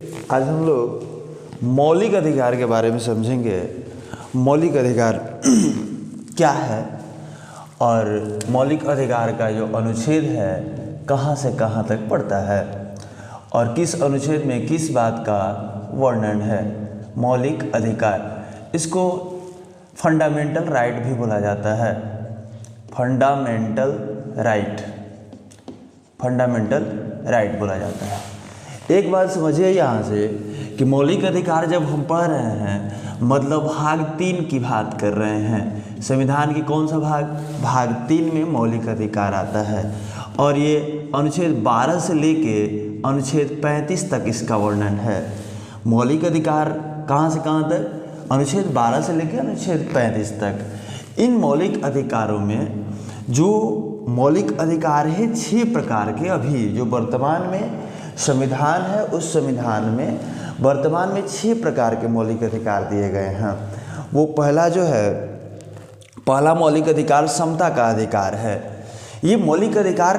आज हम लोग मौलिक अधिकार के बारे में समझेंगे। मौलिक अधिकार क्या है और मौलिक अधिकार का जो अनुच्छेद है कहाँ से कहाँ तक पढ़ता है और किस अनुच्छेद में किस बात का वर्णन है। मौलिक अधिकार, इसको फंडामेंटल राइट भी बोला जाता है। फंडामेंटल राइट बोला जाता है। एक बात समझिए यहाँ से कि मौलिक अधिकार जब हम पढ़ रहे हैं मतलब भाग 3 की बात कर रहे हैं। संविधान की कौन सा भाग 3 में मौलिक अधिकार आता है और ये अनुच्छेद 12 से लेके अनुच्छेद 35 तक इसका वर्णन है। मौलिक अधिकार कहाँ से कहाँ तक? अनुच्छेद 12 से लेके अनुच्छेद 35 तक। इन मौलिक अधिकारों में जो मौलिक अधिकार है 6 प्रकार के, अभी जो वर्तमान में संविधान है उस संविधान में वर्तमान में 6 प्रकार के मौलिक अधिकार दिए गए हैं। वो पहला मौलिक अधिकार समता का अधिकार है। ये मौलिक अधिकार,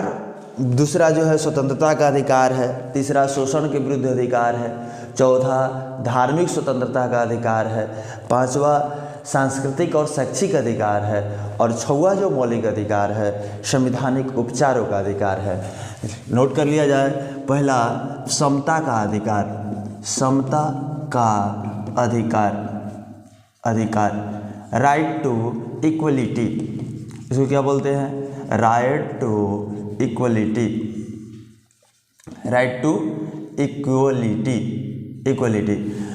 दूसरा जो है स्वतंत्रता का अधिकार है, तीसरा शोषण के विरुद्ध अधिकार है, चौथा धार्मिक स्वतंत्रता का अधिकार है, पांचवा सांस्कृतिक और शैक्षिक अधिकार है और छठवां जो मौलिक अधिकार है संवैधानिक उपचारों का अधिकार है। नोट कर लिया जाए। पहला समता का अधिकार। समता का अधिकार राइट टू इक्वलिटी, इसको क्या बोलते हैं? Right to equality. Right to equality.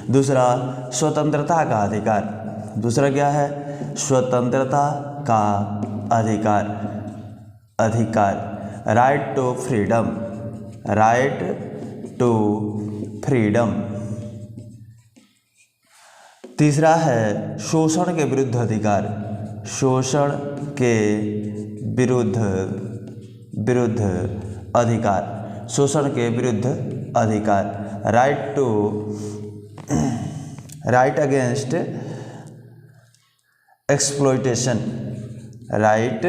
दूसरा स्वतंत्रता का अधिकार। दूसरा क्या है? स्वतंत्रता का अधिकार राइट टू फ्रीडम। तीसरा है शोषण के विरुद्ध अधिकार। शोषण के विरुद्ध अधिकार right against exploitation. Right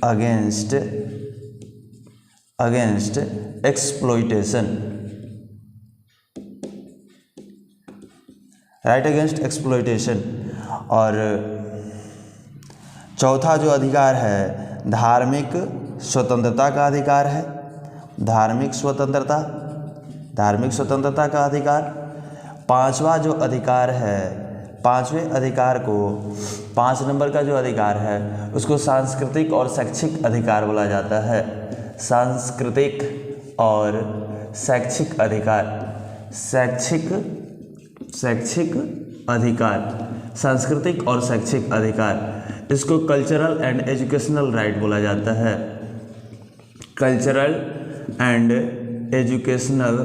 against exploitation. Right against exploitation. और चौथा जो अधिकार है धार्मिक स्वतंत्रता का अधिकार है। धार्मिक स्वतंत्रता का अधिकार। पांचवा जो अधिकार है, पांचवें अधिकार को 5 नंबर का जो अधिकार है उसको सांस्कृतिक और शैक्षिक अधिकार बोला जाता है। सांस्कृतिक और शैक्षिक अधिकार। सांस्कृतिक और शैक्षिक अधिकार, इसको कल्चरल एंड एजुकेशनल राइट बोला जाता है। Cultural and educational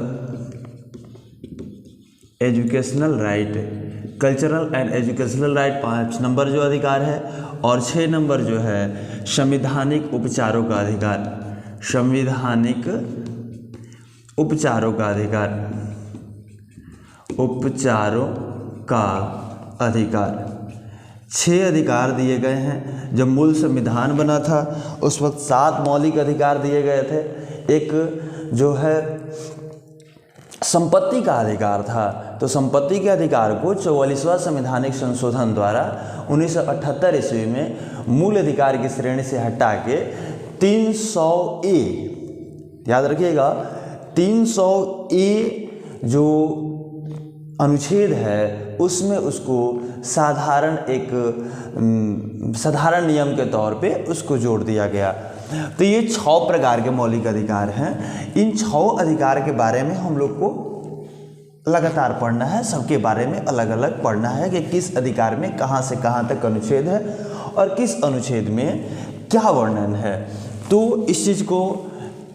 right 5 number जो अधिकार है और 6 नंबर जो है संवैधानिक उपचारों का अधिकार। संवैधानिक उपचारों का अधिकार 6 अधिकार दिए गए हैं। जब मूल संविधान बना था उस वक्त 7 मौलिक अधिकार दिए गए थे। एक जो है संपत्ति का अधिकार था, तो संपत्ति के अधिकार को 44वां संवैधानिक संशोधन द्वारा 1978 ईस्वी में मूल अधिकार की श्रेणी से हटा के 300A, याद रखिएगा 300A जो अनुच्छेद है उसमें उसको साधारण नियम के तौर पे उसको जोड़ दिया गया। तो ये 6 प्रकार के मौलिक अधिकार हैं। इन 6 अधिकार के बारे में हम लोग को लगातार पढ़ना है। सबके बारे में अलग अलग पढ़ना है कि किस अधिकार में कहाँ से कहाँ तक अनुच्छेद है और किस अनुच्छेद में क्या वर्णन है। तो इस चीज़ को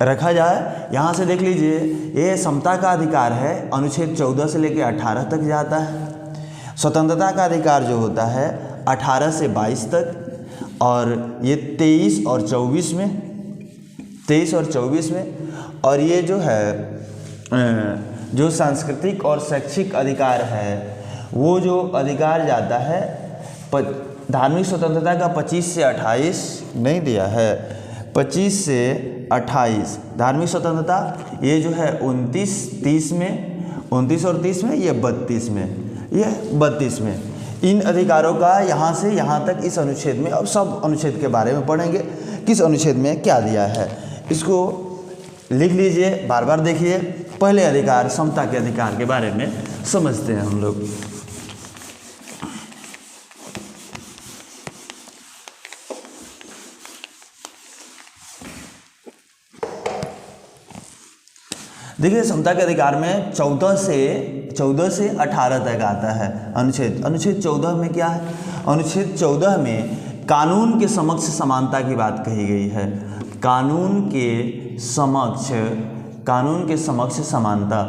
रखा जाए। यहाँ से देख लीजिए, ये समता का अधिकार है, अनुच्छेद 14 से लेकर 18 तक जाता है। स्वतंत्रता का अधिकार जो होता है 18 से 22 तक, और ये 23 और 24 में। और ये जो है जो सांस्कृतिक और शैक्षिक अधिकार है वो जो अधिकार जाता है धार्मिक स्वतंत्रता का 25 से 28 नहीं दिया है, 25 से 28 धार्मिक स्वतंत्रता ये जो है 29, 30 में 29 और 30 में, ये 32 में, ये 32 में। इन अधिकारों का यहाँ से यहाँ तक इस अनुच्छेद में, अब सब अनुच्छेद के बारे में पढ़ेंगे, किस अनुच्छेद में क्या दिया है इसको लिख लीजिए, बार बार देखिए। पहले अधिकार, समता के अधिकार के बारे में समझते हैं हम लोग। देखिए, समता के अधिकार में 14 से 18 तक आता है अनुच्छेद। अनुच्छेद 14 में क्या है? अनुच्छेद 14 में कानून के समक्ष समानता की बात कही गई है। कानून के समक्ष समानता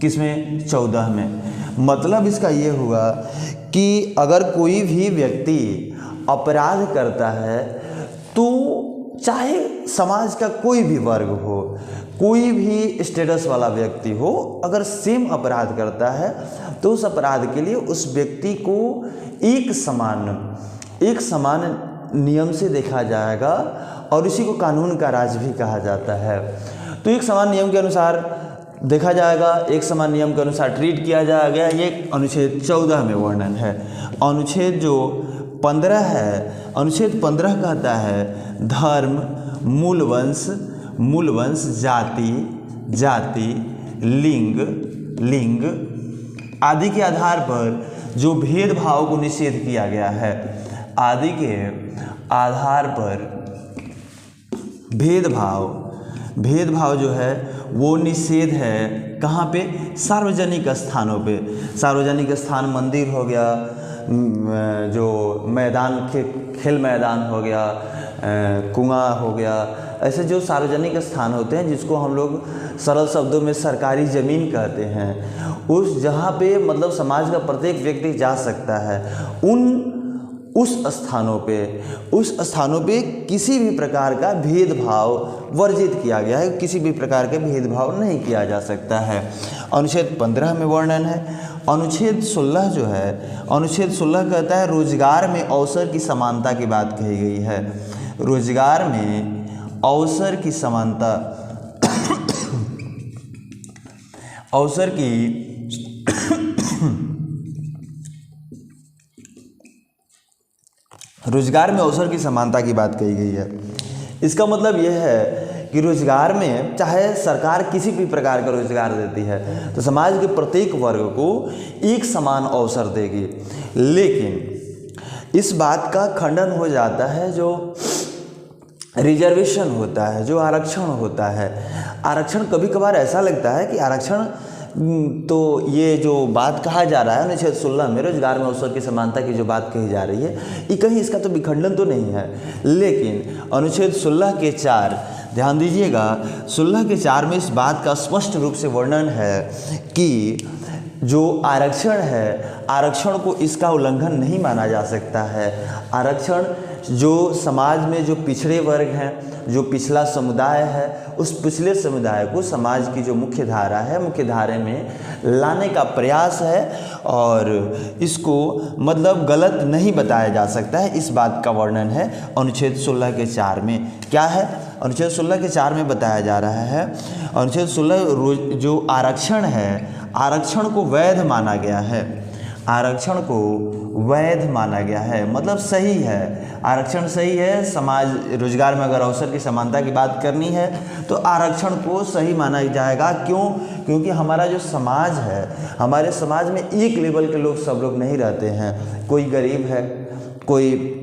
किसमें? 14 में। मतलब इसका ये हुआ कि अगर कोई भी व्यक्ति अपराध करता है तो चाहे समाज का कोई भी वर्ग हो, कोई भी स्टेटस वाला व्यक्ति हो, अगर सेम अपराध करता है तो उस अपराध के लिए उस व्यक्ति को एक समान नियम से देखा जाएगा और इसी को कानून का राज भी कहा जाता है। तो एक समान नियम के अनुसार देखा जाएगा, एक समान नियम के अनुसार ट्रीट किया जाएगा। ये अनुच्छेद 14 में वर्णन है। अनुच्छेद जो 15 है, अनुच्छेद 15 कहता है धर्म, मूल वंश, जाति, लिंग आदि के आधार पर जो भेदभाव को निषेध किया गया है। आदि के आधार पर भेदभाव जो है वो निषेध है। कहाँ पे? सार्वजनिक स्थानों पे। सार्वजनिक स्थान मंदिर हो गया, जो मैदान खेल मैदान हो गया, कुआं हो गया, ऐसे जो सार्वजनिक स्थान होते हैं जिसको हम लोग सरल शब्दों में सरकारी ज़मीन कहते हैं, उस जहाँ पे मतलब समाज का प्रत्येक व्यक्ति जा सकता है, उस स्थानों पे किसी भी प्रकार का भेदभाव वर्जित किया गया है। किसी भी प्रकार के भेदभाव नहीं किया जा सकता है। अनुच्छेद 15 में वर्णन है। अनुच्छेद 16 जो है, अनुच्छेद 16 कहता है रोजगार में अवसर की समानता की बात कही गई है। रोजगार में अवसर की समानता, रोजगार में अवसर की समानता की बात कही गई है। इसका मतलब यह है कि रोजगार में चाहे सरकार किसी भी प्रकार का रोजगार देती है तो समाज के प्रत्येक वर्ग को एक समान अवसर देगी। लेकिन इस बात का खंडन हो जाता है जो रिजर्वेशन होता है, जो आरक्षण होता है। आरक्षण कभी कभार ऐसा लगता है कि आरक्षण तो ये जो बात कहा जा रहा है अनुच्छेद 16 में रोजगार में अवसर की समानता की जो बात कही जा रही है, ये कहीं इसका तो विखंडन तो नहीं है। लेकिन अनुच्छेद 16 के 4, ध्यान दीजिएगा, 16 के 4 में इस बात का स्पष्ट रूप से वर्णन है कि जो आरक्षण है, आरक्षण को इसका उल्लंघन नहीं माना जा सकता है। आरक्षण जो समाज में जो पिछड़े वर्ग हैं, जो पिछला समुदाय है, उस पिछले समुदाय को समाज की जो मुख्य धारा है, मुख्य धारे में लाने का प्रयास है और इसको मतलब गलत नहीं बताया जा सकता है। इस बात का वर्णन है अनुच्छेद 16 के 4 में। क्या है? अनुच्छेद 16 के 4 में बताया जा रहा है, अनुच्छेद 16 जो आरक्षण है, आरक्षण को वैध माना गया है। आरक्षण को वैध माना गया है मतलब सही है, आरक्षण सही है। समाज रोजगार में अगर अवसर की समानता की बात करनी है तो आरक्षण को सही माना जाएगा। क्यों? क्योंकि हमारा जो समाज है, हमारे समाज में एक लेवल के लोग सब लोग नहीं रहते हैं। कोई गरीब है, कोई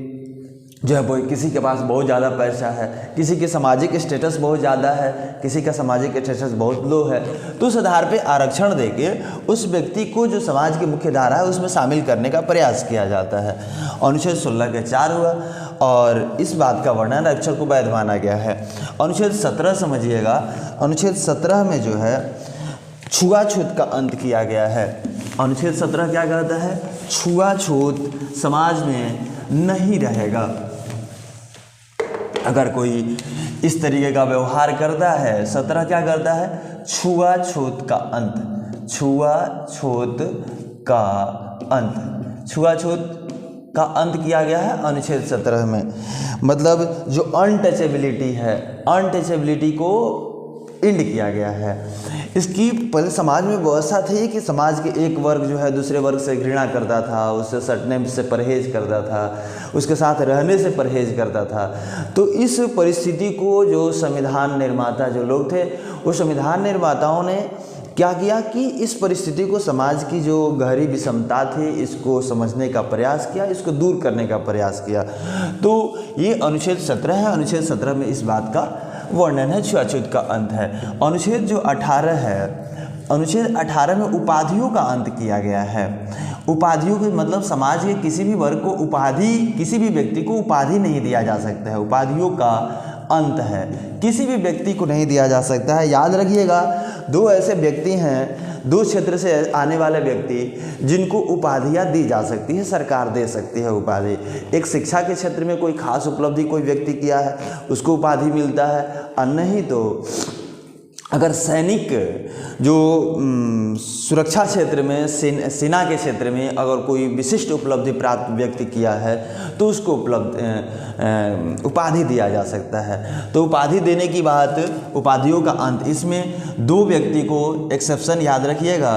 जो है वो किसी के पास बहुत ज़्यादा पैसा है, किसी के सामाजिक स्टेटस बहुत ज़्यादा है, किसी का सामाजिक स्टेटस बहुत लो है। तो उस आधार पे आरक्षण देके उस व्यक्ति को जो समाज की मुख्य धारा है उसमें शामिल करने का प्रयास किया जाता है। अनुच्छेद 16 के 4 हुआ और इस बात का वर्णन आरक्षण को वैध माना गया है। अनुच्छेद 17 समझिएगा, अनुच्छेद 17 में जो है छुआछूत का अंत किया गया है। अनुच्छेद 17 क्या कहता है? छुआछूत समाज में नहीं रहेगा। अगर कोई इस तरीके का व्यवहार करता है, 17 क्या करता है? छुआछूत का अंत, छुआछूत का अंत, छुआछूत का अंत किया गया है अनुच्छेद 17 में। मतलब जो अनटचेबिलिटी है, अनटचेबिलिटी को एंड किया गया है। इसकी पहले समाज में व्यवस्था थी कि समाज के एक वर्ग जो है दूसरे वर्ग से घृणा करता था, उससे सटने से परहेज करता था, उसके साथ रहने से परहेज करता था। तो इस परिस्थिति को जो संविधान निर्माता जो लोग थे, वो संविधान निर्माताओं ने क्या किया कि इस परिस्थिति को, समाज की जो गहरी विषमता थी, इसको समझने का प्रयास किया, इसको दूर करने का प्रयास किया। तो ये अनुच्छेद 17 है। अनुच्छेद 17 में इस बात का वर्णन है, छुआछूत का अंत है। अनुच्छेद जो 18 है, अनुच्छेद 18 में उपाधियों का अंत किया गया है। उपाधियों के मतलब समाज के किसी भी वर्ग को उपाधि, किसी भी व्यक्ति को उपाधि नहीं दिया जा सकता है। उपाधियों का अंत है, किसी भी व्यक्ति को नहीं दिया जा सकता है। याद रखिएगा, दो ऐसे व्यक्ति हैं, दो क्षेत्र से आने वाले व्यक्ति जिनको उपाधियां दी जा सकती है, सरकार दे सकती है उपाधि। एक शिक्षा के क्षेत्र में कोई खास उपलब्धि कोई व्यक्ति किया है, उसको उपाधि मिलता है, और नहीं तो अगर सैनिक जो सुरक्षा क्षेत्र में, सेना के क्षेत्र में अगर कोई विशिष्ट उपलब्धि प्राप्त व्यक्ति किया है तो उसको उपाधि दिया जा सकता है। तो उपाधि देने की बात, उपाधियों का अंत, इसमें दो व्यक्ति को, एक्सेप्शन याद रखिएगा,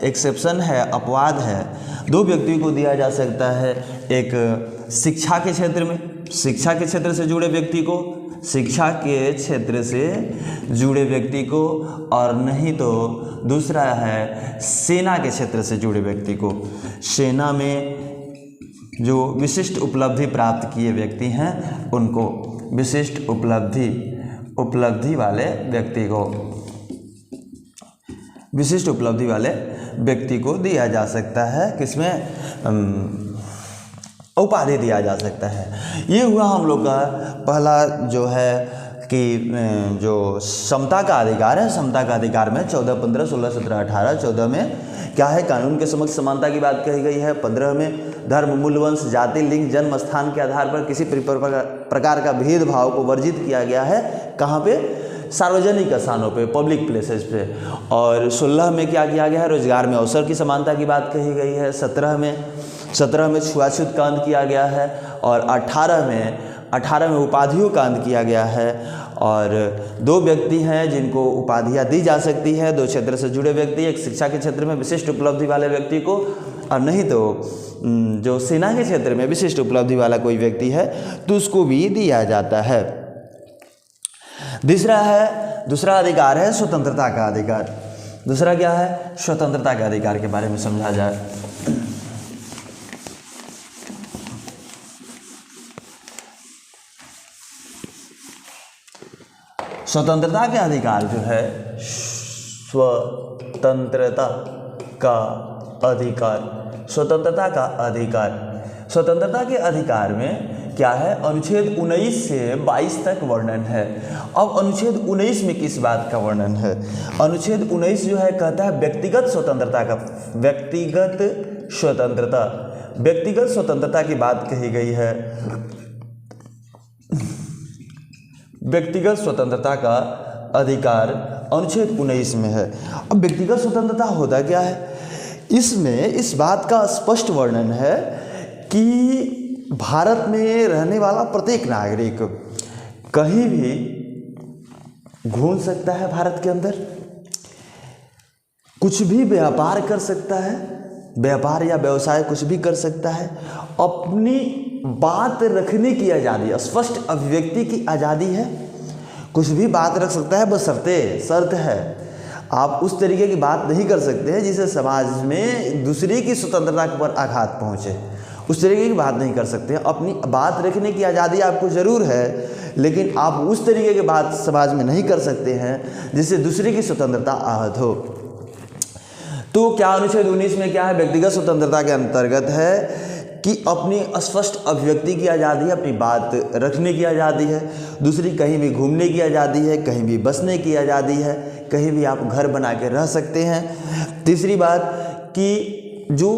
एक्सेप्शन है, अपवाद है, दो व्यक्ति को दिया जा सकता है। एक शिक्षा के क्षेत्र में, शिक्षा के क्षेत्र से जुड़े व्यक्ति को, शिक्षा के क्षेत्र से जुड़े व्यक्ति को, और नहीं तो दूसरा है सेना के क्षेत्र से जुड़े व्यक्ति को। सेना में जो विशिष्ट उपलब्धि प्राप्त किए व्यक्ति हैं उनको, विशिष्ट उपलब्धि वाले व्यक्ति को, विशिष्ट उपलब्धि वाले व्यक्ति को दिया जा सकता है, किसमें, उपाधि दिया जा सकता है। ये हुआ हम लोग का पहला जो है कि जो समता का अधिकार है। समता का अधिकार में 14, 15, 16, 17, 18, 14 में क्या है, कानून के समक्ष समानता की बात कही गई है। 15 में धर्म, मूल, वंश, जाति, लिंग, जन्म स्थान के आधार पर किसी प्रकार का भेदभाव को वर्जित किया गया है। कहाँ पे, सार्वजनिक स्थानों पे, पब्लिक प्लेसेस पे। और 16 में क्या किया गया है, रोजगार में अवसर की समानता की बात कही गई है। 17 में छुआछूत का अंत किया गया है। और 18 में उपाधियों का अंत किया गया है। और दो व्यक्ति हैं जिनको उपाधियां दी जा सकती है, दो क्षेत्र से जुड़े व्यक्ति, एक शिक्षा के क्षेत्र में विशिष्ट उपलब्धि वाले व्यक्ति को, और नहीं तो जो सेना के क्षेत्र में विशिष्ट उपलब्धि वाला कोई व्यक्ति है तो उसको भी दिया जाता है। दूसरा अधिकार है स्वतंत्रता का अधिकार। दूसरा क्या है, स्वतंत्रता के अधिकार के बारे में समझा जाए। स्वतंत्रता के अधिकार जो है, स्वतंत्रता का अधिकार, स्वतंत्रता का अधिकार, स्वतंत्रता के अधिकार में क्या है, अनुच्छेद 19 से 22 तक वर्णन है। अब अनुच्छेद 19 में किस बात का वर्णन है, अनुच्छेद 19 जो है कहता है व्यक्तिगत स्वतंत्रता का, व्यक्तिगत स्वतंत्रता की बात कही गई है। व्यक्तिगत स्वतंत्रता का अधिकार अनुच्छेद 19 में है। अब व्यक्तिगत स्वतंत्रता होता क्या है, इसमें इस बात का स्पष्ट वर्णन है कि भारत में रहने वाला प्रत्येक नागरिक कहीं भी घूम सकता है, भारत के अंदर कुछ भी व्यापार कर सकता है, व्यापार या व्यवसाय कुछ भी कर सकता है, अपनी बात रखने की आज़ादी, स्पष्ट अभिव्यक्ति की आज़ादी है, कुछ भी बात रख सकता है, बस शर्त है आप उस तरीके की बात नहीं कर सकते हैं जिससे समाज में दूसरे की स्वतंत्रता पर आघात पहुंचे, उस तरीके की बात नहीं कर सकते हैं। अपनी बात रखने की आज़ादी आपको ज़रूर है, लेकिन आप उस तरीके की बात समाज में नहीं कर सकते हैं जिससे दूसरे की स्वतंत्रता आहत हो। तो क्या अनुच्छेद 19 में क्या है, व्यक्तिगत स्वतंत्रता के अंतर्गत है कि अपनी स्पष्ट अभिव्यक्ति की आज़ादी, अपनी बात रखने की आज़ादी है, दूसरी कहीं भी घूमने की आज़ादी है, कहीं भी बसने की आज़ादी है, कहीं भी आप घर बना के रह सकते हैं। तीसरी बात कि जो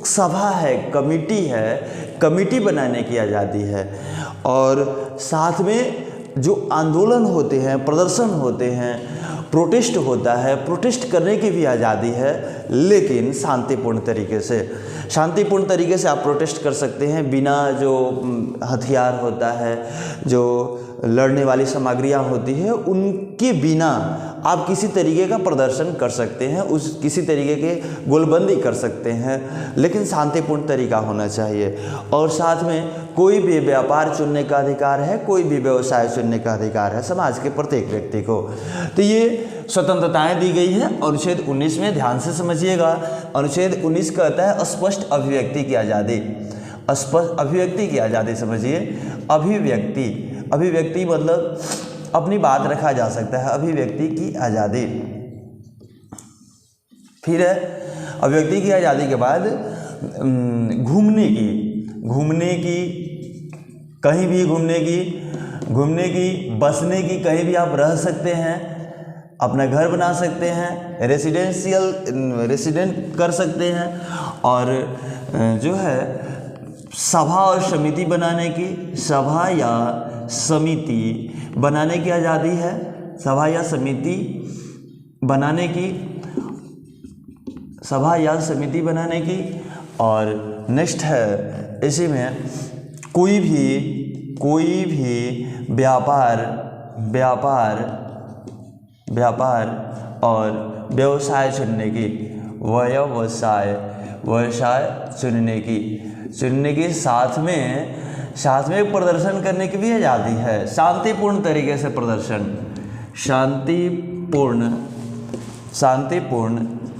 सभा है, कमेटी है, कमेटी बनाने की आज़ादी है। और साथ में जो आंदोलन होते हैं, प्रदर्शन होते हैं, प्रोटेस्ट होता है, प्रोटेस्ट करने की भी आज़ादी है, लेकिन शांतिपूर्ण तरीके से। शांतिपूर्ण तरीके से आप प्रोटेस्ट कर सकते हैं, बिना जो हथियार होता है, जो लड़ने वाली सामग्रियां होती है, उनके बिना आप किसी तरीके का प्रदर्शन कर सकते हैं, उस किसी तरीके के गोलबंदी कर सकते हैं, लेकिन शांतिपूर्ण तरीका होना चाहिए। और साथ में कोई भी व्यापार चुनने का अधिकार है, कोई भी व्यवसाय चुनने का अधिकार है समाज के प्रत्येक व्यक्ति को। तो ये स्वतंत्रताएं दी गई है अनुच्छेद 19 में, ध्यान से समझिएगा। अनुच्छेद 19 कहता है स्पष्ट अभिव्यक्ति की आज़ादी। स्पष्ट अभिव्यक्ति की आज़ादी समझिए। अभिव्यक्ति मतलब अपनी बात रखा जा सकता है, अभिव्यक्ति की आज़ादी। फिर है अभिव्यक्ति की आज़ादी के बाद घूमने की, कहीं भी घूमने की, बसने की, कहीं भी आप रह सकते हैं, अपना घर बना सकते हैं, रेसिडेंट कर सकते हैं। और जो है सभा और समिति बनाने की, सभा या समिति बनाने की आज़ादी है, सभा या समिति बनाने की। और नेक्स्ट है इसी में कोई भी व्यापार और व्यवसाय चुनने की, व्यवसाय चुनने की, साथ में प्रदर्शन करने की भी आज़ादी है। शांतिपूर्ण तरीके से प्रदर्शन, शांतिपूर्ण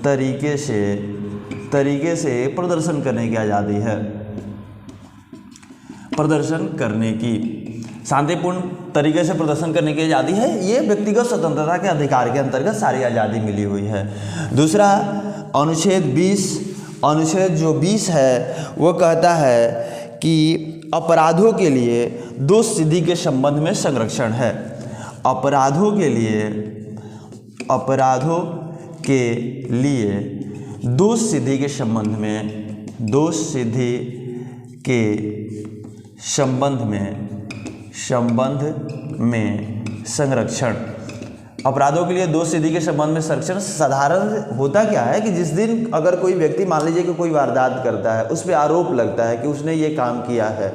तरीके से प्रदर्शन करने की आज़ादी है। प्रदर्शन करने की, शांतिपूर्ण तरीके से प्रदर्शन करने की आज़ादी है। ये व्यक्तिगत स्वतंत्रता के अधिकार के अंतर्गत सारी आज़ादी मिली हुई है। दूसरा अनुच्छेद 20 है, वो कहता है कि अपराधों के लिए दोष सिद्धि के संबंध में संरक्षण है। अपराधों के लिए दोष सिद्धि के संबंध में संरक्षण। अपराधों के लिए दोष सिद्धि के संबंध में संरक्षण। साधारण होता क्या है कि जिस दिन अगर कोई व्यक्ति मान लीजिए कि कोई वारदात करता है, उस पर आरोप लगता है कि उसने ये काम किया है,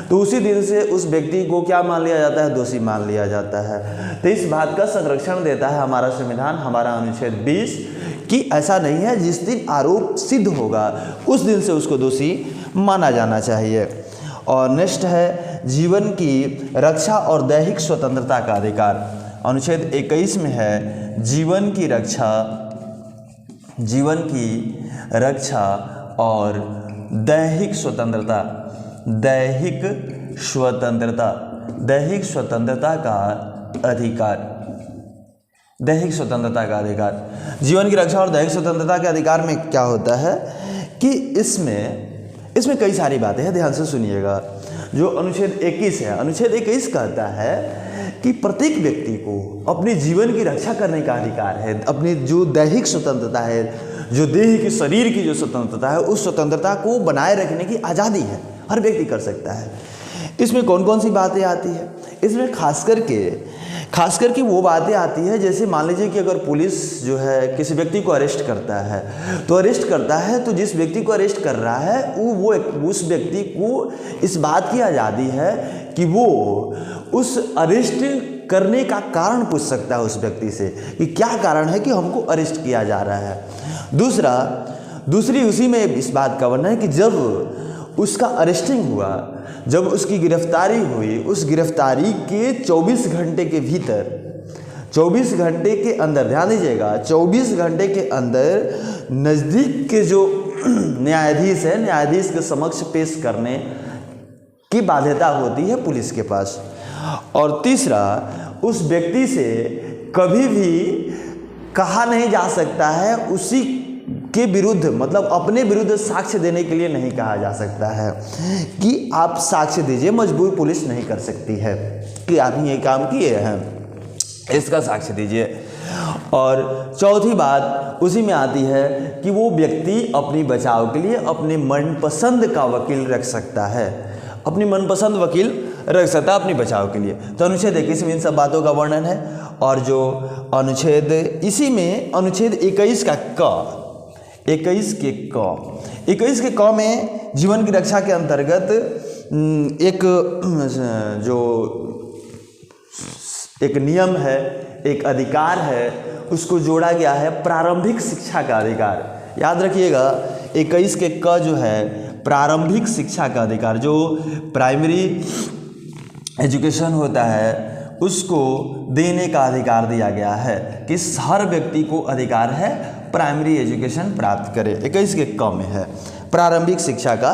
तो उसी दिन से उस व्यक्ति को क्या मान लिया जाता है? दोषी मान लिया जाता है। तो इस बात का संरक्षण देता है हमारा संविधान, हमारा अनुच्छेद 20, कि ऐसा नहीं है, जिस दिन आरोप सिद्ध होगा उस दिन से उसको दोषी माना जाना चाहिए। और नेक्स्ट है जीवन की रक्षा और दैहिक स्वतंत्रता का अधिकार। अनुच्छेद 21 में है जीवन की रक्षा और दैहिक स्वतंत्रता का अधिकार। जीवन की रक्षा और दैहिक स्वतंत्रता के अधिकार में क्या होता है कि इसमें कई सारी बातें हैं, ध्यान से सुनिएगा। जो अनुच्छेद 21 है, अनुच्छेद 21 कहता है कि प्रत्येक व्यक्ति को अपने जीवन की रक्षा करने का अधिकार है। अपनी जो दैहिक स्वतंत्रता है, जो देह की, शरीर की जो स्वतंत्रता है, उस स्वतंत्रता को बनाए रखने की आज़ादी है, हर व्यक्ति कर सकता है। इसमें कौन कौन सी बातें आती है? इसमें खास करके वो बातें आती है, जैसे मान लीजिए कि अगर पुलिस जो है किसी व्यक्ति को अरेस्ट करता है तो जिस व्यक्ति को अरेस्ट कर रहा है वो उस व्यक्ति को इस बात की आज़ादी है कि वो उस अरेस्ट करने का कारण पूछ सकता है उस व्यक्ति से कि क्या कारण है कि हमको अरेस्ट किया जा रहा है। दूसरी उसी में इस बात का वर्णन है कि जब उसका अरेस्टिंग हुआ, जब उसकी गिरफ्तारी हुई, उस गिरफ्तारी के 24 घंटे के भीतर, 24 घंटे के अंदर, ध्यान दीजिएगा, 24 घंटे के अंदर नज़दीक के जो न्यायाधीश है, न्यायाधीश के समक्ष पेश करने की बाध्यता होती है पुलिस के पास। और तीसरा, उस व्यक्ति से कभी भी कहा नहीं जा सकता है उसी के विरुद्ध, मतलब अपने विरुद्ध साक्ष्य देने के लिए नहीं कहा जा सकता है कि आप साक्ष्य दीजिए। मजबूर पुलिस नहीं कर सकती है कि आप ये काम किए हैं, इसका साक्ष्य दीजिए। और चौथी बात उसी में आती है कि वो व्यक्ति अपनी बचाव के लिए अपने मनपसंद का वकील रख सकता है, अपनी मनपसंद वकील रख सकता है अपनी बचाव के लिए। तो अनुच्छेद 21 में इन सब बातों का वर्णन है। और जो अनुच्छेद, इसी में अनुच्छेद 21 का क, 21 के क में जीवन की रक्षा के अंतर्गत एक नियम है, एक अधिकार है, उसको जोड़ा गया है प्रारंभिक शिक्षा का अधिकार। याद रखिएगा 21 के क जो है प्रारंभिक शिक्षा का अधिकार, जो प्राइमरी एजुकेशन होता है उसको देने का अधिकार दिया गया है कि हर व्यक्ति को अधिकार है प्राइमरी एजुकेशन प्राप्त करे। 21 के क में है प्रारंभिक शिक्षा का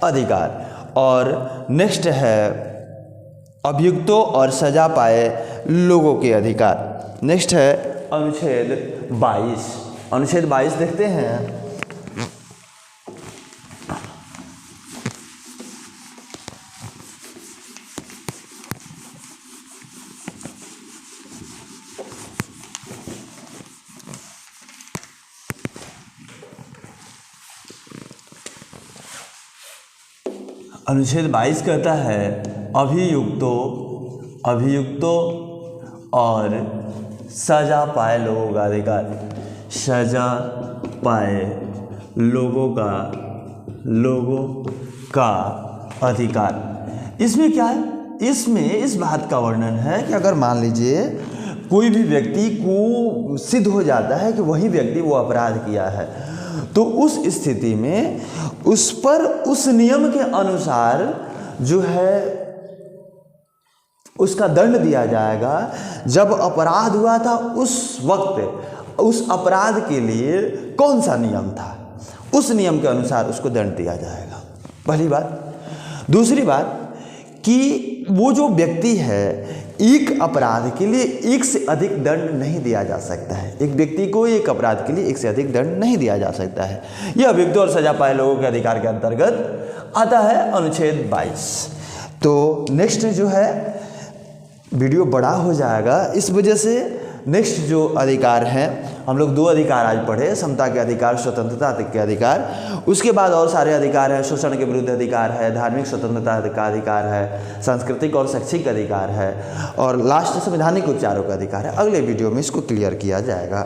अधिकार। और नेक्स्ट है अभियुक्तों और सजा पाए लोगों के अधिकार। नेक्स्ट है अनुच्छेद 22। अनुच्छेद 22 देखते हैं। अनुच्छेद 22 कहता है अभियुक्तों और सजा पाए लोगों का अधिकार। सजा पाए लोगों का अधिकार। इसमें क्या है? इसमें इस बात का वर्णन है कि अगर मान लीजिए कोई भी व्यक्ति को सिद्ध हो जाता है कि वही व्यक्ति वो अपराध किया है, तो उस स्थिति में उस पर उस नियम के अनुसार जो है उसका दंड दिया जाएगा। जब अपराध हुआ था उस वक्त उस अपराध के लिए कौन सा नियम था, उस नियम के अनुसार उसको दंड दिया जाएगा। पहली बात। दूसरी बात कि वो जो व्यक्ति है एक अपराध के लिए एक से अधिक दंड नहीं दिया जा सकता है। एक व्यक्ति को एक अपराध के लिए एक से अधिक दंड नहीं दिया जा सकता है। यह अभियुक्तों और सजा पाए लोगों के अधिकार के अंतर्गत आता है अनुच्छेद 22। तो नेक्स्ट जो है वीडियो बड़ा हो जाएगा, इस वजह से नेक्स्ट जो अधिकार हैं हम लोग 2 अधिकार आज पढ़े, समता के अधिकार, स्वतंत्रता के अधिकार। उसके बाद और सारे अधिकार हैं, शोषण के विरुद्ध अधिकार है, धार्मिक स्वतंत्रता का अधिकार है, सांस्कृतिक और शैक्षिक अधिकार है, और लास्ट संवैधानिक उपचारों का अधिकार है। अगले वीडियो में इसको क्लियर किया जाएगा।